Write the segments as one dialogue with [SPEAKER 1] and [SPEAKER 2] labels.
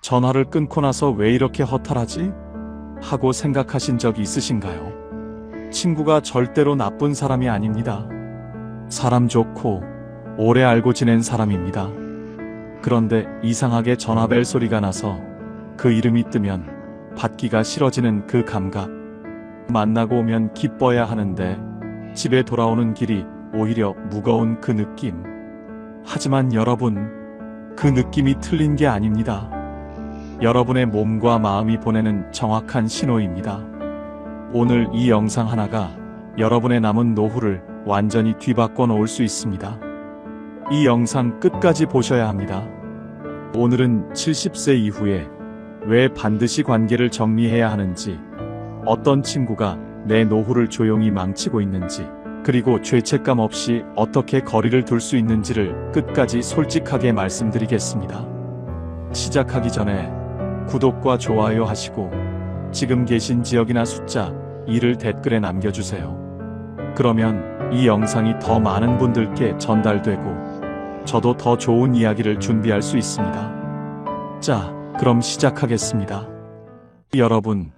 [SPEAKER 1] 전화를 끊고 나서 왜 이렇게 허탈하지? 하고 생각하신 적 있으신가요? 친구가 절대로 나쁜 사람이 아닙니다. 사람 좋고 오래 알고 지낸 사람입니다. 그런데 이상하게 전화벨 소리가 나서 그 이름이 뜨면 받기가 싫어지는 그 감각. 만나고 오면 기뻐야 하는데 집에 돌아오는 길이 오히려 무거운 그 느낌. 하지만 여러분, 그 느낌이 틀린 게 아닙니다. 여러분의 몸과 마음이 보내는 정확한 신호입니다. 오늘 이 영상 하나가 여러분의 남은 노후를 완전히 뒤바꿔 놓을 수 있습니다. 이 영상 끝까지 보셔야 합니다. 오늘은 70세 이후에 왜 반드시 관계를 정리해야 하는지, 어떤 친구가 내 노후를 조용히 망치고 있는지, 그리고 죄책감 없이 어떻게 거리를 둘 수 있는지를 끝까지 솔직하게 말씀드리겠습니다. 시작하기 전에 구독과 좋아요 하시고 지금 계신 지역이나 숫자 2를 댓글에 남겨주세요. 그러면 이 영상이 더 많은 분들께 전달되고 저도 더 좋은 이야기를 준비할 수 있습니다. 자, 그럼 시작하겠습니다. 여러분,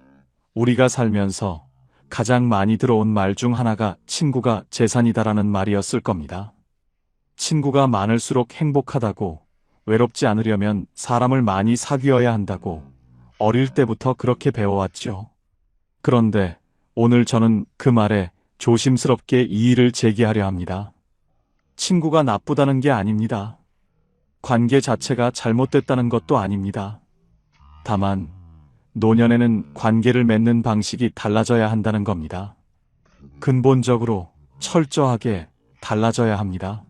[SPEAKER 1] 우리가 살면서 가장 많이 들어온 말 중 하나가 친구가 재산이다라는 말이었을 겁니다. 친구가 많을수록 행복하다고, 외롭지 않으려면 사람을 많이 사귀어야 한다고 어릴 때부터 그렇게 배워왔죠. 그런데 오늘 저는 그 말에 조심스럽게 이의를 제기하려 합니다. 친구가 나쁘다는 게 아닙니다. 관계 자체가 잘못됐다는 것도 아닙니다. 다만 노년에는 관계를 맺는 방식이 달라져야 한다는 겁니다. 근본적으로 철저하게 달라져야 합니다.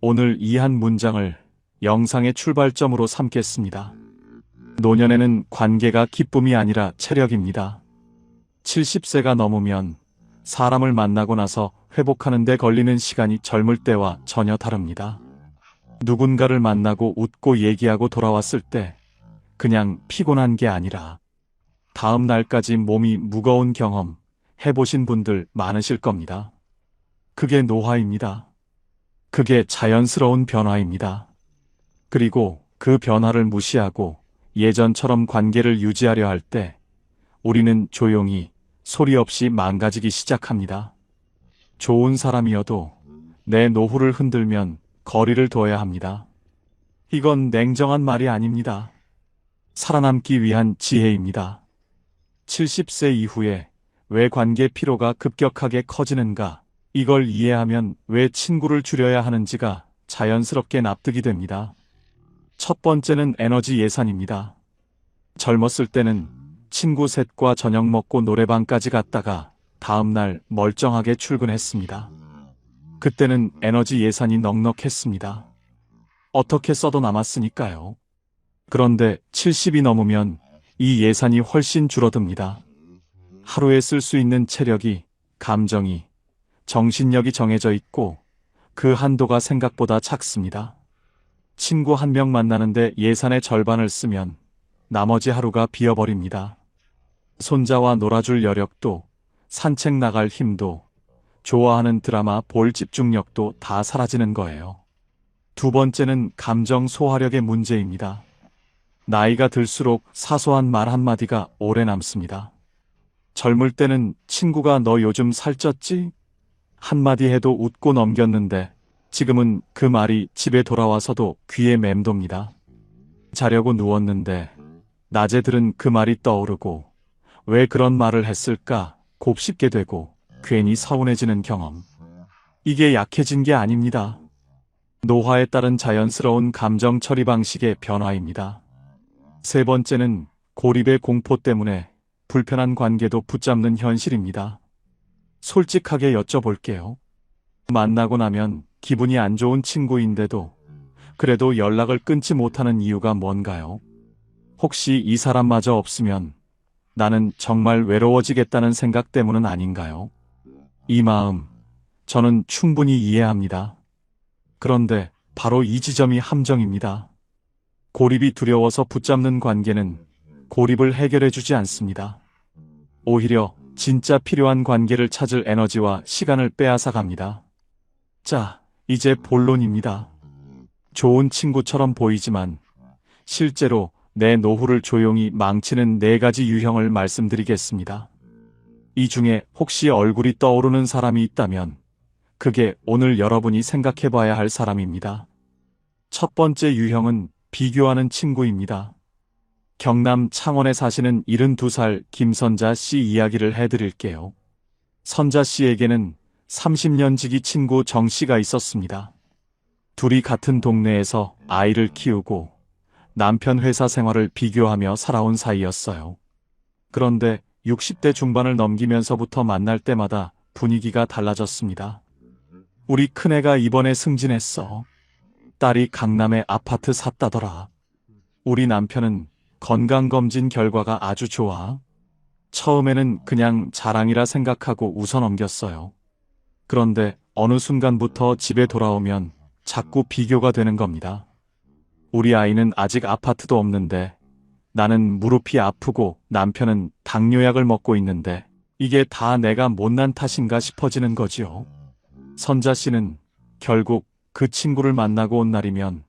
[SPEAKER 1] 오늘 이 한 문장을 영상의 출발점으로 삼겠습니다. 노년에는 관계가 기쁨이 아니라 체력입니다. 70세가 넘으면 사람을 만나고 나서 회복하는 데 걸리는 시간이 젊을 때와 전혀 다릅니다. 누군가를 만나고 웃고 얘기하고 돌아왔을 때 그냥 피곤한 게 아니라 다음 날까지 몸이 무거운 경험 해보신 분들 많으실 겁니다. 그게 노화입니다. 그게 자연스러운 변화입니다. 그리고 그 변화를 무시하고 예전처럼 관계를 유지하려 할 때 우리는 조용히 소리 없이 망가지기 시작합니다. 좋은 사람이어도 내 노후를 흔들면 거리를 둬야 합니다. 이건 냉정한 말이 아닙니다. 살아남기 위한 지혜입니다. 70세 이후에 왜 관계 피로가 급격하게 커지는가, 이걸 이해하면 왜 친구를 줄여야 하는지가 자연스럽게 납득이 됩니다. 첫 번째는 에너지 예산입니다. 젊었을 때는 친구 셋과 저녁 먹고 노래방까지 갔다가 다음날 멀쩡하게 출근했습니다. 그때는 에너지 예산이 넉넉했습니다. 어떻게 써도 남았으니까요. 그런데 70이 넘으면 이 예산이 훨씬 줄어듭니다. 하루에 쓸 수 있는 체력이, 감정이, 정신력이 정해져 있고 그 한도가 생각보다 작습니다. 친구 한 명 만나는데 예산의 절반을 쓰면 나머지 하루가 비어버립니다. 손자와 놀아줄 여력도, 산책 나갈 힘도, 좋아하는 드라마 볼 집중력도 다 사라지는 거예요. 두 번째는 감정 소화력의 문제입니다. 나이가 들수록 사소한 말 한마디가 오래 남습니다. 젊을 때는 친구가 너 요즘 살쪘지? 한마디 해도 웃고 넘겼는데 지금은 그 말이 집에 돌아와서도 귀에 맴돕니다. 자려고 누웠는데 낮에 들은 그 말이 떠오르고 왜 그런 말을 했을까 곱씹게 되고 괜히 서운해지는 경험. 이게 약해진 게 아닙니다. 노화에 따른 자연스러운 감정 처리 방식의 변화입니다. 세 번째는 고립의 공포 때문에 불편한 관계도 붙잡는 현실입니다. 솔직하게 여쭤볼게요. 만나고 나면 기분이 안 좋은 친구인데도 그래도 연락을 끊지 못하는 이유가 뭔가요? 혹시 이 사람마저 없으면 나는 정말 외로워지겠다는 생각 때문은 아닌가요? 이 마음, 저는 충분히 이해합니다. 그런데 바로 이 지점이 함정입니다. 고립이 두려워서 붙잡는 관계는 고립을 해결해주지 않습니다. 오히려 진짜 필요한 관계를 찾을 에너지와 시간을 빼앗아 갑니다. 자, 이제 본론입니다. 좋은 친구처럼 보이지만 실제로 내 노후를 조용히 망치는 4가지 유형을 말씀드리겠습니다. 이 중에 혹시 얼굴이 떠오르는 사람이 있다면 그게 오늘 여러분이 생각해봐야 할 사람입니다. 첫 번째 유형은 비교하는 친구입니다. 경남 창원에 사시는 72살 김선자 씨 이야기를 해드릴게요. 선자 씨에게는 30년 지기 친구 정 씨가 있었습니다. 둘이 같은 동네에서 아이를 키우고 남편 회사 생활을 비교하며 살아온 사이였어요. 그런데 60대 중반을 넘기면서부터 만날 때마다 분위기가 달라졌습니다. 우리 큰애가 이번에 승진했어. 딸이 강남에 아파트 샀다더라. 우리 남편은 건강검진 결과가 아주 좋아. 처음에는 그냥 자랑이라 생각하고 웃어 넘겼어요. 그런데 어느 순간부터 집에 돌아오면 자꾸 비교가 되는 겁니다. 우리 아이는 아직 아파트도 없는데 나는 무릎이 아프고 남편은 당뇨약을 먹고 있는데 이게 다 내가 못난 탓인가 싶어지는 거지요. 선자 씨는 결국 그 친구를 만나고 온 날이면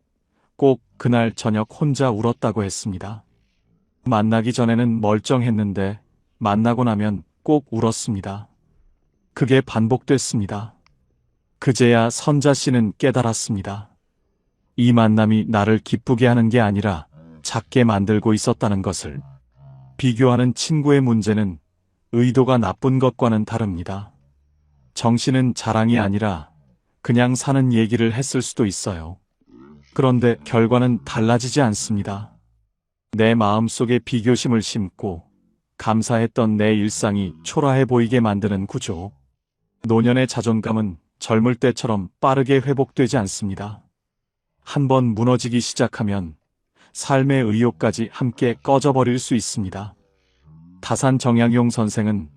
[SPEAKER 1] 꼭 그날 저녁 혼자 울었다고 했습니다. 만나기 전에는 멀쩡했는데 만나고 나면 꼭 울었습니다. 그게 반복됐습니다. 그제야 선자 씨는 깨달았습니다. 이 만남이 나를 기쁘게 하는 게 아니라 작게 만들고 있었다는 것을. 비교하는 친구의 문제는 의도가 나쁜 것과는 다릅니다. 정 씨는 자랑이 아니라 그냥 사는 얘기를 했을 수도 있어요. 그런데 결과는 달라지지 않습니다. 내 마음속에 비교심을 심고 감사했던 내 일상이 초라해 보이게 만드는 구조. 노년의 자존감은 젊을 때처럼 빠르게 회복되지 않습니다. 한번 무너지기 시작하면 삶의 의욕까지 함께 꺼져버릴 수 있습니다. 다산 정약용 선생은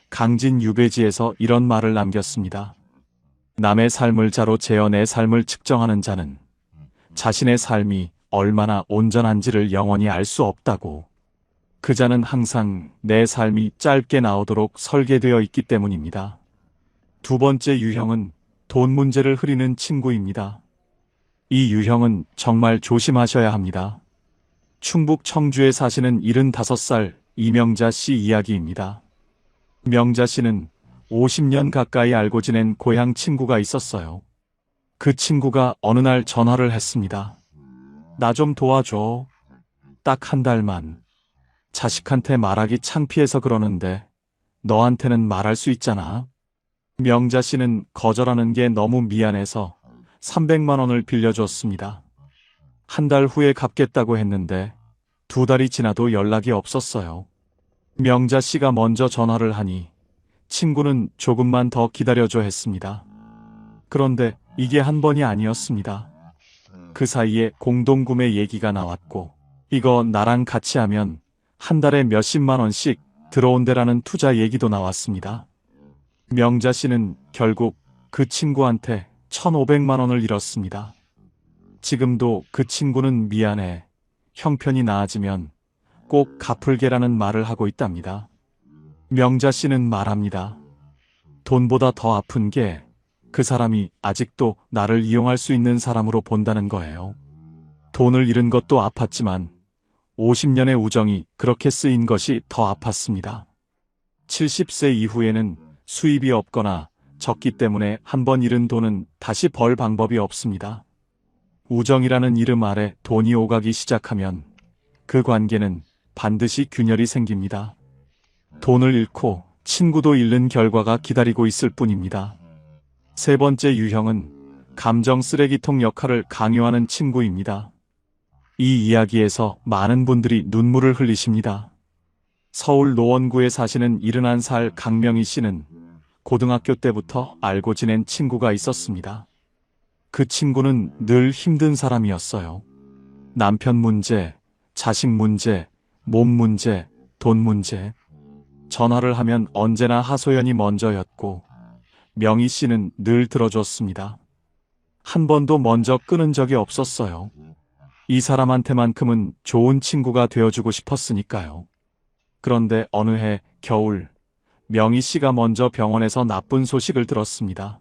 [SPEAKER 1] 강진 유배지에서 이런 말을 남겼습니다. 남의 삶을 자로 재어 내 삶을 측정하는 자는 자신의 삶이 얼마나 온전한지를 영원히 알 수 없다고. 그 자는 항상 내 삶이 짧게 나오도록 설계되어 있기 때문입니다. 두 번째 유형은 돈 문제를 흐리는 친구입니다. 이 유형은 정말 조심하셔야 합니다. 충북 청주에 사시는 75살 이명자 씨 이야기입니다. 명자 씨는 50년 가까이 알고 지낸 고향 친구가 있었어요. 그 친구가 어느 날 전화를 했습니다. 나 좀 도와줘. 딱 한 달만. 자식한테 말하기 창피해서 그러는데 너한테는 말할 수 있잖아. 명자 씨는 거절하는 게 너무 미안해서 300만 원을 빌려줬습니다. 한 달 후에 갚겠다고 했는데 2달이 지나도 연락이 없었어요. 명자 씨가 먼저 전화를 하니 친구는 조금만 더 기다려줘 했습니다. 그런데 이게 한 번이 아니었습니다. 그 사이에 공동구매 얘기가 나왔고 이거 나랑 같이 하면 한 달에 몇십만 원씩 들어온대라는 투자 얘기도 나왔습니다. 명자 씨는 결국 그 친구한테 1,500만 원을 잃었습니다. 지금도 그 친구는 미안해. 형편이 나아지면 꼭 갚을게라는 말을 하고 있답니다. 명자 씨는 말합니다. 돈보다 더 아픈 게 그 사람이 아직도 나를 이용할 수 있는 사람으로 본다는 거예요. 돈을 잃은 것도 아팠지만 50년의 우정이 그렇게 쓰인 것이 더 아팠습니다. 70세 이후에는 수입이 없거나 적기 때문에 한 번 잃은 돈은 다시 벌 방법이 없습니다. 우정이라는 이름 아래 돈이 오가기 시작하면 그 관계는 반드시 균열이 생깁니다. 돈을 잃고 친구도 잃는 결과가 기다리고 있을 뿐입니다. 세 번째 유형은 감정 쓰레기통 역할을 강요하는 친구입니다. 이 이야기에서 많은 분들이 눈물을 흘리십니다. 서울 노원구에 사시는 71살 강명희 씨는 고등학교 때부터 알고 지낸 친구가 있었습니다. 그 친구는 늘 힘든 사람이었어요. 남편 문제, 자식 문제, 몸 문제, 돈 문제. 전화를 하면 언제나 하소연이 먼저였고 명희 씨는 늘 들어줬습니다. 한 번도 먼저 끊은 적이 없었어요. 이 사람한테만큼은 좋은 친구가 되어주고 싶었으니까요. 그런데 어느 해 겨울 명희 씨가 먼저 병원에서 나쁜 소식을 들었습니다.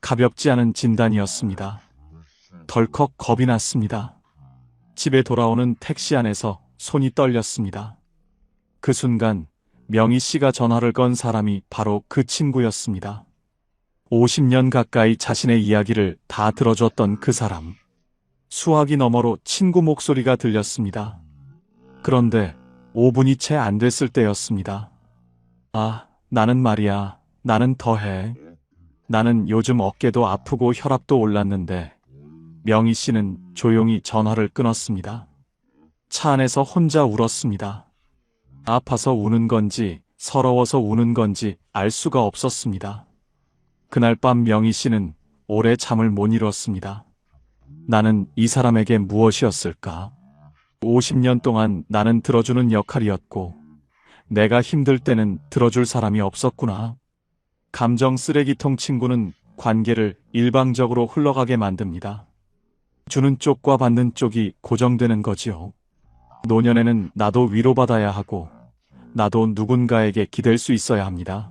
[SPEAKER 1] 가볍지 않은 진단이었습니다. 덜컥 겁이 났습니다. 집에 돌아오는 택시 안에서 손이 떨렸습니다. 그 순간 명희 씨가 전화를 건 사람이 바로 그 친구였습니다. 50년 가까이 자신의 이야기를 다 들어줬던 그 사람. 수화기 너머로 친구 목소리가 들렸습니다. 그런데 5분이 채 안 됐을 때였습니다. 아, 나는 말이야. 나는 더해. 나는 요즘 어깨도 아프고 혈압도 올랐는데. 명희 씨는 조용히 전화를 끊었습니다. 차 안에서 혼자 울었습니다. 아파서 우는 건지 서러워서 우는 건지 알 수가 없었습니다. 그날 밤 명희 씨는 오래 잠을 못 이뤘습니다. 나는 이 사람에게 무엇이었을까? 50년 동안 나는 들어주는 역할이었고 내가 힘들 때는 들어줄 사람이 없었구나. 감정 쓰레기통 친구는 관계를 일방적으로 흘러가게 만듭니다. 주는 쪽과 받는 쪽이 고정되는 거지요. 노년에는 나도 위로받아야 하고 나도 누군가에게 기댈 수 있어야 합니다.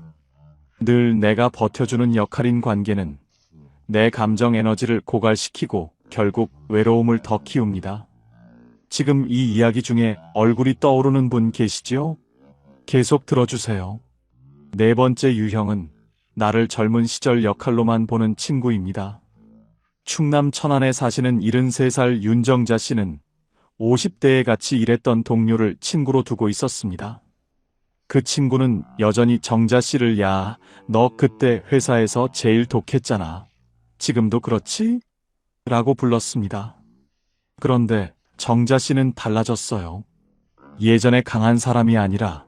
[SPEAKER 1] 늘 내가 버텨주는 역할인 관계는 내 감정 에너지를 고갈시키고 결국 외로움을 더 키웁니다. 지금 이 이야기 중에 얼굴이 떠오르는 분 계시지요? 계속 들어주세요. 네 번째 유형은 나를 젊은 시절 역할로만 보는 친구입니다. 충남 천안에 사시는 73살 윤정자 씨는 50대에 같이 일했던 동료를 친구로 두고 있었습니다. 그 친구는 여전히 정자 씨를 야, 너 그때 회사에서 제일 독했잖아. 지금도 그렇지? 라고 불렀습니다. 그런데 정자 씨는 달라졌어요. 예전에 강한 사람이 아니라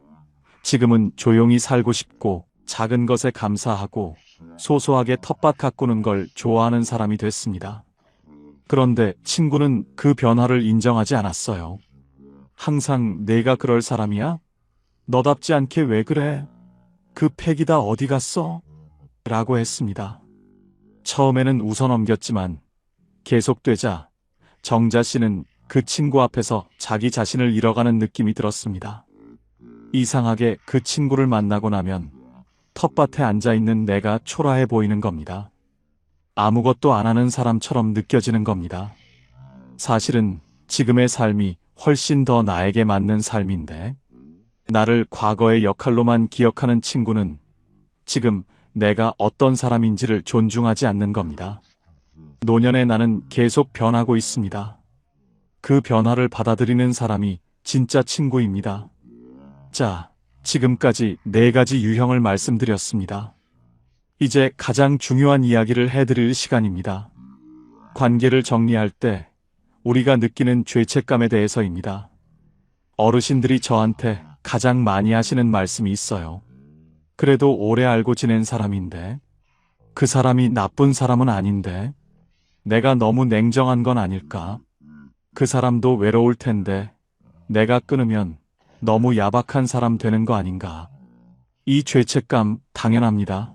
[SPEAKER 1] 지금은 조용히 살고 싶고 작은 것에 감사하고 소소하게 텃밭 가꾸는 걸 좋아하는 사람이 됐습니다. 그런데 친구는 그 변화를 인정하지 않았어요. 항상 내가 그럴 사람이야? 너답지 않게 왜 그래? 그 패기 다 어디 갔어? 라고 했습니다. 처음에는 웃어넘겼지만 계속되자 정자 씨는 그 친구 앞에서 자기 자신을 잃어가는 느낌이 들었습니다. 이상하게 그 친구를 만나고 나면 텃밭에 앉아있는 내가 초라해 보이는 겁니다. 아무것도 안 하는 사람처럼 느껴지는 겁니다. 사실은 지금의 삶이 훨씬 더 나에게 맞는 삶인데 나를 과거의 역할로만 기억하는 친구는 지금 내가 어떤 사람인지를 존중하지 않는 겁니다. 노년의 나는 계속 변하고 있습니다. 그 변화를 받아들이는 사람이 진짜 친구입니다. 자, 지금까지 4가지 유형을 말씀드렸습니다. 이제 가장 중요한 이야기를 해드릴 시간입니다. 관계를 정리할 때 우리가 느끼는 죄책감에 대해서입니다. 어르신들이 저한테 가장 많이 하시는 말씀이 있어요. 그래도 오래 알고 지낸 사람인데, 그 사람이 나쁜 사람은 아닌데, 내가 너무 냉정한 건 아닐까? 그 사람도 외로울 텐데, 내가 끊으면 너무 야박한 사람 되는 거 아닌가? 이 죄책감 당연합니다.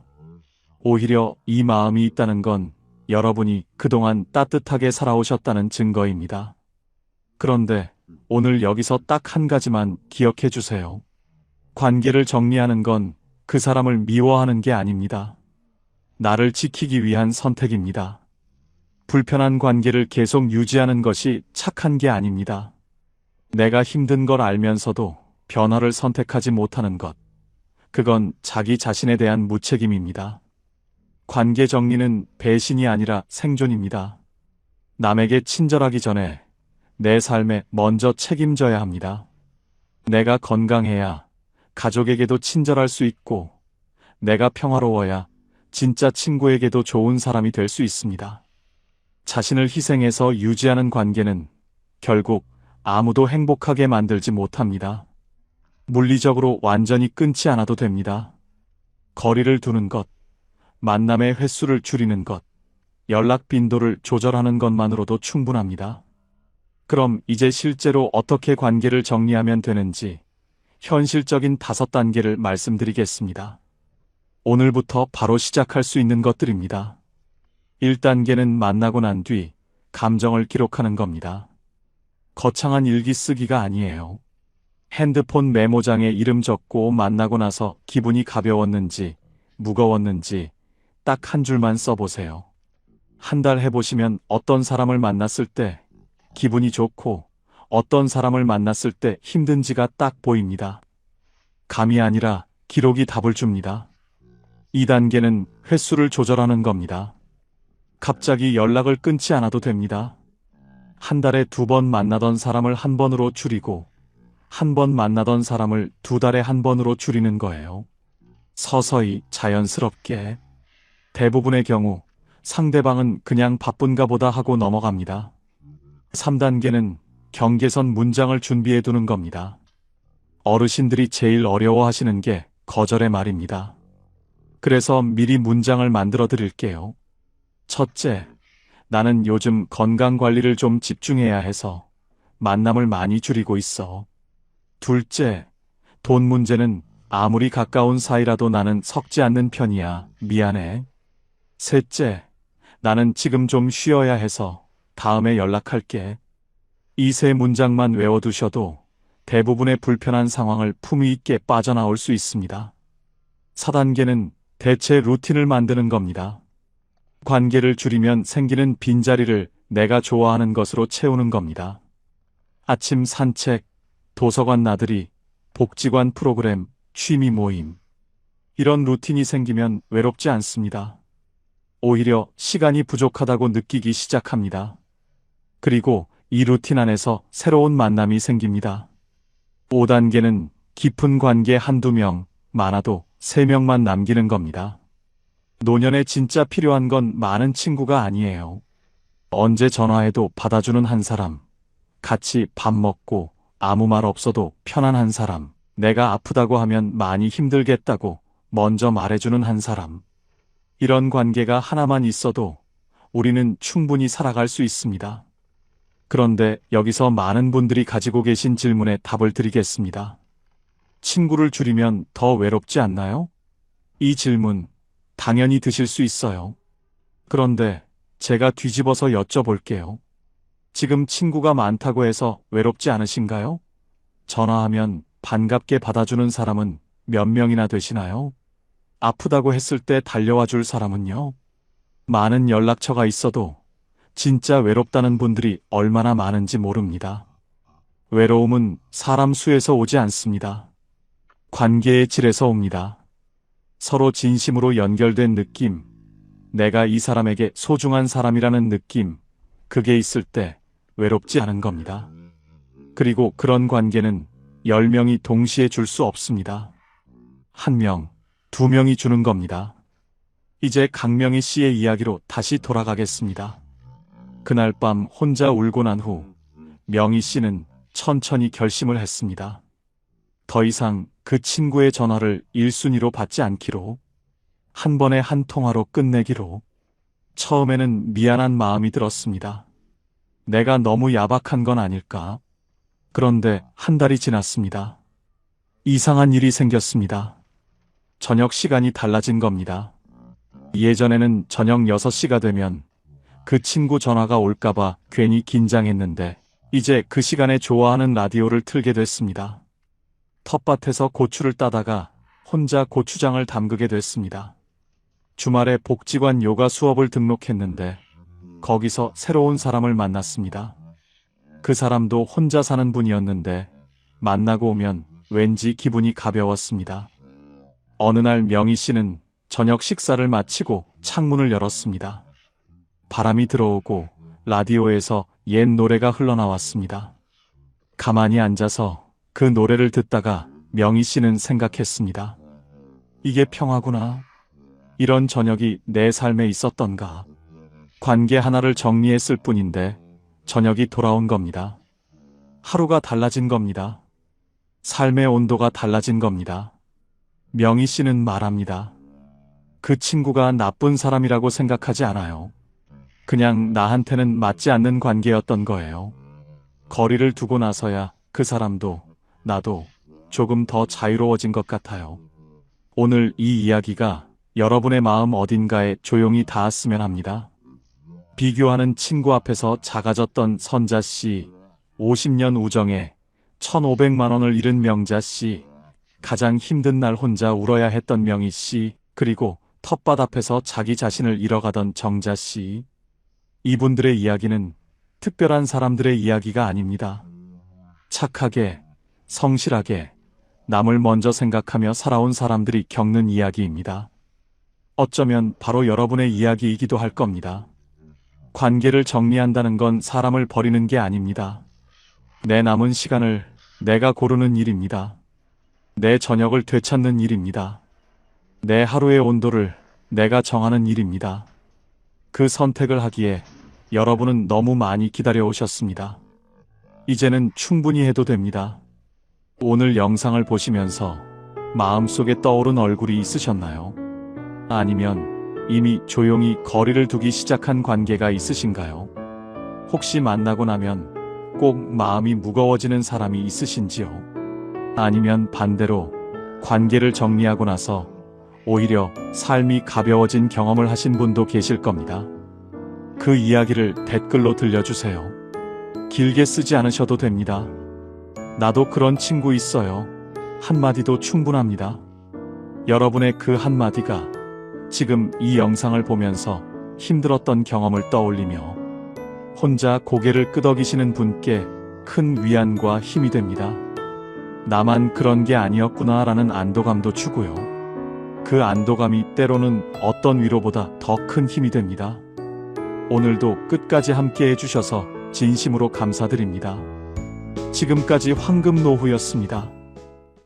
[SPEAKER 1] 오히려 이 마음이 있다는 건 여러분이 그동안 따뜻하게 살아오셨다는 증거입니다. 그런데 오늘 여기서 딱 한 가지만 기억해 주세요. 관계를 정리하는 건 그 사람을 미워하는 게 아닙니다. 나를 지키기 위한 선택입니다. 불편한 관계를 계속 유지하는 것이 착한 게 아닙니다. 내가 힘든 걸 알면서도 변화를 선택하지 못하는 것. 그건 자기 자신에 대한 무책임입니다. 관계 정리는 배신이 아니라 생존입니다. 남에게 친절하기 전에 내 삶에 먼저 책임져야 합니다. 내가 건강해야 가족에게도 친절할 수 있고, 내가 평화로워야 진짜 친구에게도 좋은 사람이 될 수 있습니다. 자신을 희생해서 유지하는 관계는 결국 아무도 행복하게 만들지 못합니다. 물리적으로 완전히 끊지 않아도 됩니다. 거리를 두는 것, 만남의 횟수를 줄이는 것, 연락 빈도를 조절하는 것만으로도 충분합니다. 그럼 이제 실제로 어떻게 관계를 정리하면 되는지 현실적인 5단계를 말씀드리겠습니다. 오늘부터 바로 시작할 수 있는 것들입니다. 1단계는 만나고 난 뒤 감정을 기록하는 겁니다. 거창한 일기 쓰기가 아니에요. 핸드폰 메모장에 이름 적고 만나고 나서 기분이 가벼웠는지 무거웠는지 딱 한 줄만 써보세요. 한 달 해보시면 어떤 사람을 만났을 때 기분이 좋고 어떤 사람을 만났을 때 힘든지가 딱 보입니다. 감이 아니라 기록이 답을 줍니다. 2단계는 횟수를 조절하는 겁니다. 갑자기 연락을 끊지 않아도 됩니다. 한 달에 2번 만나던 사람을 1번으로 줄이고, 1번 만나던 사람을 2달에 1번으로 줄이는 거예요. 서서히 자연스럽게. 대부분의 경우 상대방은 그냥 바쁜가 보다 하고 넘어갑니다. 3단계는 경계선 문장을 준비해 두는 겁니다. 어르신들이 제일 어려워하시는 게 거절의 말입니다. 그래서 미리 문장을 만들어 드릴게요. 첫째, 나는 요즘 건강 관리를 좀 집중해야 해서 만남을 많이 줄이고 있어. 둘째, 돈 문제는 아무리 가까운 사이라도 나는 섞지 않는 편이야. 미안해. 셋째, 나는 지금 좀 쉬어야 해서 다음에 연락할게. 이 3문장만 외워두셔도 대부분의 불편한 상황을 품위 있게 빠져나올 수 있습니다. 4단계는 대체 루틴을 만드는 겁니다. 관계를 줄이면 생기는 빈자리를 내가 좋아하는 것으로 채우는 겁니다. 아침 산책, 도서관 나들이, 복지관 프로그램, 취미 모임. 이런 루틴이 생기면 외롭지 않습니다. 오히려 시간이 부족하다고 느끼기 시작합니다. 그리고 이 루틴 안에서 새로운 만남이 생깁니다. 5단계는 깊은 관계 1~2명, 많아도 3명만 남기는 겁니다. 노년에 진짜 필요한 건 많은 친구가 아니에요. 언제 전화해도 받아주는 한 사람, 같이 밥 먹고 아무 말 없어도 편한 한 사람, 내가 아프다고 하면 많이 힘들겠다고 먼저 말해주는 한 사람. 이런 관계가 하나만 있어도 우리는 충분히 살아갈 수 있습니다. 그런데 여기서 많은 분들이 가지고 계신 질문에 답을 드리겠습니다. 친구를 줄이면 더 외롭지 않나요? 이 질문 당연히 드실 수 있어요. 그런데 제가 뒤집어서 여쭤볼게요. 지금 친구가 많다고 해서 외롭지 않으신가요? 전화하면 반갑게 받아주는 사람은 몇 명이나 되시나요? 아프다고 했을 때 달려와 줄 사람은요? 많은 연락처가 있어도 진짜 외롭다는 분들이 얼마나 많은지 모릅니다. 외로움은 사람 수에서 오지 않습니다. 관계의 질에서 옵니다. 서로 진심으로 연결된 느낌, 내가 이 사람에게 소중한 사람이라는 느낌, 그게 있을 때 외롭지 않은 겁니다. 그리고 그런 관계는 10명이 동시에 줄 수 없습니다. 1명, 2명이 주는 겁니다. 이제 강명희 씨의 이야기로 다시 돌아가겠습니다. 그날 밤 혼자 울고 난 후 명희 씨는 천천히 결심을 했습니다. 더 이상 그 친구의 전화를 1순위로 받지 않기로, 한 번에 한 통화로 끝내기로. 처음에는 미안한 마음이 들었습니다. 내가 너무 야박한 건 아닐까? 그런데 한 달이 지났습니다. 이상한 일이 생겼습니다. 저녁 시간이 달라진 겁니다. 예전에는 저녁 6시가 되면 그 친구 전화가 올까봐 괜히 긴장했는데 이제 그 시간에 좋아하는 라디오를 틀게 됐습니다. 텃밭에서 고추를 따다가 혼자 고추장을 담그게 됐습니다. 주말에 복지관 요가 수업을 등록했는데 거기서 새로운 사람을 만났습니다. 그 사람도 혼자 사는 분이었는데 만나고 오면 왠지 기분이 가벼웠습니다. 어느 날 명희 씨는 저녁 식사를 마치고 창문을 열었습니다. 바람이 들어오고 라디오에서 옛 노래가 흘러나왔습니다. 가만히 앉아서 그 노래를 듣다가 명희 씨는 생각했습니다. 이게 평화구나. 이런 저녁이 내 삶에 있었던가. 관계 하나를 정리했을 뿐인데 저녁이 돌아온 겁니다. 하루가 달라진 겁니다. 삶의 온도가 달라진 겁니다. 명희 씨는 말합니다. 그 친구가 나쁜 사람이라고 생각하지 않아요. 그냥 나한테는 맞지 않는 관계였던 거예요. 거리를 두고 나서야 그 사람도 나도 조금 더 자유로워진 것 같아요. 오늘 이 이야기가 여러분의 마음 어딘가에 조용히 닿았으면 합니다. 비교하는 친구 앞에서 작아졌던 선자씨, 50년 우정에 1,500만 원을 잃은 명자씨, 가장 힘든 날 혼자 울어야 했던 명희씨, 그리고 텃밭 앞에서 자기 자신을 잃어가던 정자씨. 이분들의 이야기는 특별한 사람들의 이야기가 아닙니다. 착하게, 성실하게, 남을 먼저 생각하며 살아온 사람들이 겪는 이야기입니다. 어쩌면 바로 여러분의 이야기이기도 할 겁니다. 관계를 정리한다는 건 사람을 버리는 게 아닙니다. 내 남은 시간을 내가 고르는 일입니다. 내 저녁을 되찾는 일입니다. 내 하루의 온도를 내가 정하는 일입니다. 그 선택을 하기에 여러분은 너무 많이 기다려 오셨습니다. 이제는 충분히 해도 됩니다. 오늘 영상을 보시면서 마음속에 떠오른 얼굴이 있으셨나요? 아니면 이미 조용히 거리를 두기 시작한 관계가 있으신가요? 혹시 만나고 나면 꼭 마음이 무거워지는 사람이 있으신지요? 아니면 반대로 관계를 정리하고 나서 오히려 삶이 가벼워진 경험을 하신 분도 계실 겁니다. 그 이야기를 댓글로 들려주세요. 길게 쓰지 않으셔도 됩니다. 나도 그런 친구 있어요. 한마디도 충분합니다. 여러분의 그 한마디가 지금 이 영상을 보면서 힘들었던 경험을 떠올리며 혼자 고개를 끄덕이시는 분께 큰 위안과 힘이 됩니다. 나만 그런 게 아니었구나라는 안도감도 주고요. 그 안도감이 때로는 어떤 위로보다 더 큰 힘이 됩니다. 오늘도 끝까지 함께 해주셔서 진심으로 감사드립니다. 지금까지 황금노후였습니다.